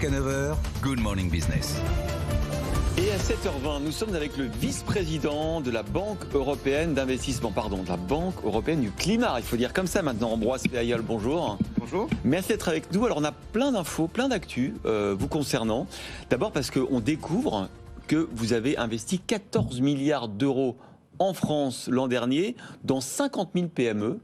Jusqu'à 9h, Good Morning Business. Et à 7h20, nous sommes avec le vice-président de la Banque européenne d'investissement, de la Banque européenne du climat. Il faut dire comme ça maintenant, Ambroise Péailleul, bonjour. Bonjour. Merci d'être avec nous. Alors on a plein d'infos, plein d'actus vous concernant. D'abord parce qu'on découvre que vous avez investi 14 milliards d'euros en France l'an dernier dans 50 000 PME.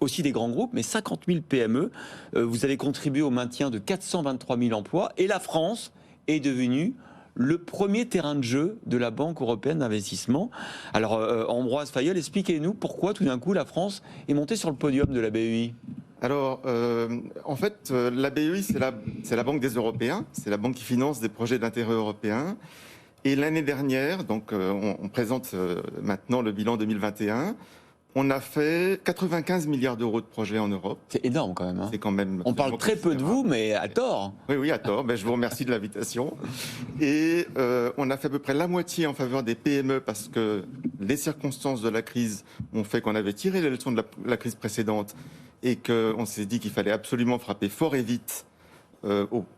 Aussi des grands groupes, mais 50 000 PME. Vous avez contribué au maintien de 423 000 emplois. Et la France est devenue le premier terrain de jeu de la Banque européenne d'investissement. Alors, Ambroise Péailleul, expliquez-nous pourquoi tout d'un coup la France est montée sur le podium de la BEI. Alors, en fait, la BEI, c'est la Banque des Européens. C'est la banque qui finance des projets d'intérêt européen. Et l'année dernière, donc on présente maintenant le bilan 2021, on a fait 95 milliards d'euros de projets en Europe. C'est énorme quand même. Hein. C'est quand même. On parle très peu de vous, mais à tort. Oui, à tort. Je vous remercie de l'invitation. Et on a fait à peu près la moitié en faveur des PME parce que les circonstances de la crise ont fait qu'on avait tiré les leçons de la crise précédente et qu'on s'est dit qu'il fallait absolument frapper fort et vite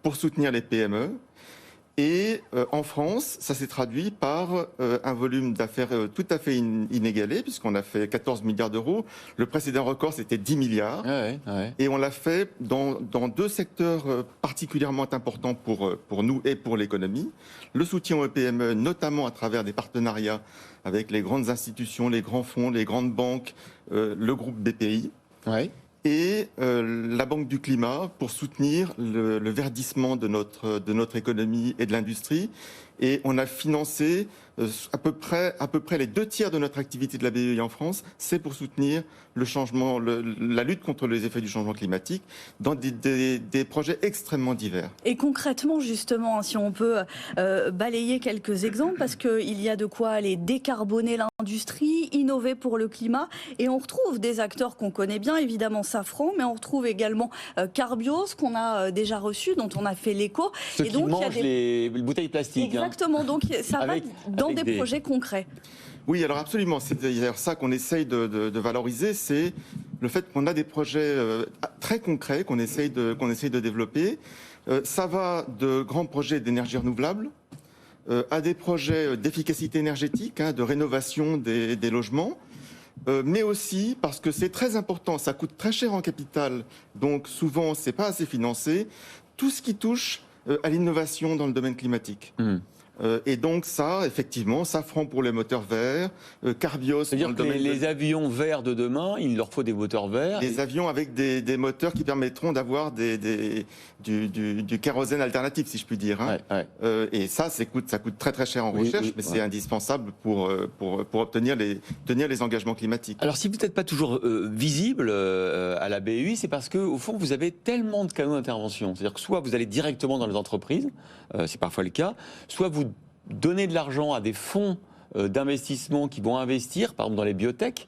pour soutenir les PME. Et en France, ça s'est traduit par un volume d'affaires tout à fait inégalé, puisqu'on a fait 14 milliards d'euros. Le précédent record, c'était 10 milliards. Et on l'a fait dans deux secteurs particulièrement importants pour nous et pour l'économie. Le soutien aux PME, notamment à travers des partenariats avec les grandes institutions, les grands fonds, les grandes banques, le groupe BPI. Et la Banque du Climat pour soutenir le verdissement de notre économie et de l'industrie. Et on a financé à peu près les 2/3 de notre activité de la BEI en France, c'est pour soutenir le changement, la lutte contre les effets du changement climatique dans des projets extrêmement divers. Et concrètement, justement, si on peut balayer quelques exemples, parce qu'il y a de quoi aller décarboner l'industrie, innover pour le climat, et on retrouve des acteurs qu'on connaît bien, évidemment Safran, mais on retrouve également Carbios, qu'on a déjà reçu, dont on a fait l'écho. Ceux qui mangent les bouteilles plastiques. Exactement, donc ça va dans des projets concrets. Oui, alors absolument. C'est d'ailleurs ça qu'on essaye de valoriser, c'est le fait qu'on a des projets très concrets qu'on essaye de développer. Ça va de grands projets d'énergie renouvelable à des projets d'efficacité énergétique, de rénovation des logements. Mais aussi parce que c'est très important, ça coûte très cher en capital, donc souvent c'est pas assez financé, tout ce qui touche à l'innovation dans le domaine climatique. Et donc ça, effectivement, Safran pour les moteurs verts, Carbios... C'est-à-dire que les avions verts de demain, il leur faut des moteurs verts. Des avions avec des moteurs qui permettront d'avoir du kérosène alternatif, si je puis dire. Et ça coûte très très cher en recherche, mais c'est indispensable pour tenir les engagements climatiques. Alors si vous n'êtes pas toujours visible à la BEI, c'est parce qu'au fond, vous avez tellement de canaux d'intervention. C'est-à-dire que soit vous allez directement dans les entreprises, c'est parfois le cas, soit vous donnez de l'argent à des fonds d'investissement qui vont investir, par exemple dans les biotech,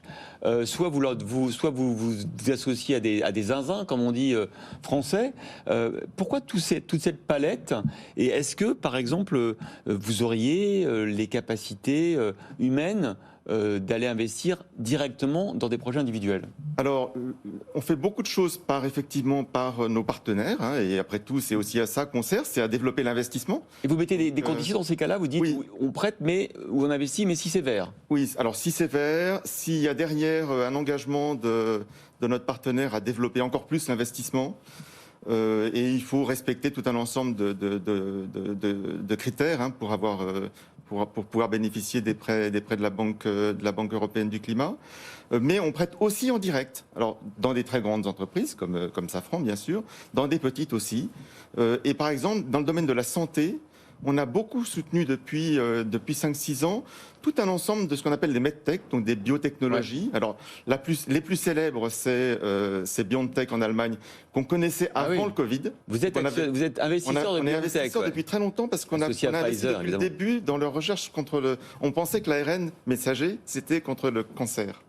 soit vous associez à des zinzins, comme on dit français. Pourquoi toute cette palette? Et est-ce que, par exemple, vous auriez les capacités humaines d'aller investir directement dans des projets individuels? Alors, on fait beaucoup de choses effectivement par nos partenaires, et après tout, c'est aussi à ça qu'on sert, c'est à développer l'investissement. Et vous mettez des conditions dans ces cas-là, vous dites on prête, ou on investit, mais si c'est vert. Oui, alors si c'est vert, s'il y a derrière un engagement de notre partenaire à développer encore plus l'investissement, et il faut respecter tout un ensemble de critères pour pouvoir bénéficier des prêts de la Banque européenne du climat. Mais on prête aussi en direct, alors dans des très grandes entreprises comme Safran bien sûr, dans des petites aussi. Et par exemple, dans le domaine de la santé, on a beaucoup soutenu depuis 5-6 ans tout un ensemble de ce qu'on appelle des medtech, donc des biotechnologies. Alors, les plus célèbres, c'est BioNTech en Allemagne, qu'on connaissait avant le Covid. Vous êtes investisseur de BioNTech. On est investisseur depuis très longtemps parce qu'on a investi depuis le début dans leur recherche on pensait que l'ARN messager, c'était contre le cancer.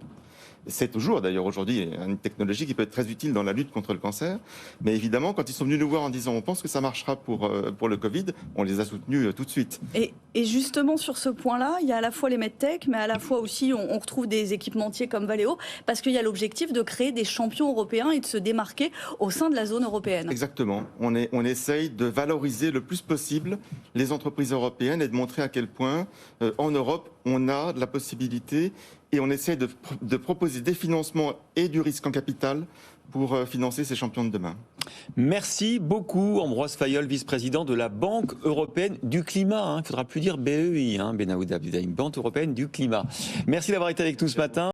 c'est toujours d'ailleurs aujourd'hui une technologie qui peut être très utile dans la lutte contre le cancer. Mais évidemment, quand ils sont venus nous voir en disant on pense que ça marchera pour le Covid, on les a soutenus tout de suite. Et justement sur ce point-là, il y a à la fois les medtech, mais à la fois aussi on retrouve des équipementiers comme Valeo, parce qu'il y a l'objectif de créer des champions européens et de se démarquer au sein de la zone européenne. Exactement. On essaye de valoriser le plus possible les entreprises européennes et de montrer à quel point en Europe on a de la possibilité et on essaie de proposer des financements et du risque en capital pour financer ces champions de demain. Merci beaucoup Ambroise Fayol, vice-président de la Banque européenne du climat. Il ne faudra plus dire BEI, Benaouda Abdelrahim, Banque européenne du climat. Merci d'avoir été avec nous ce matin.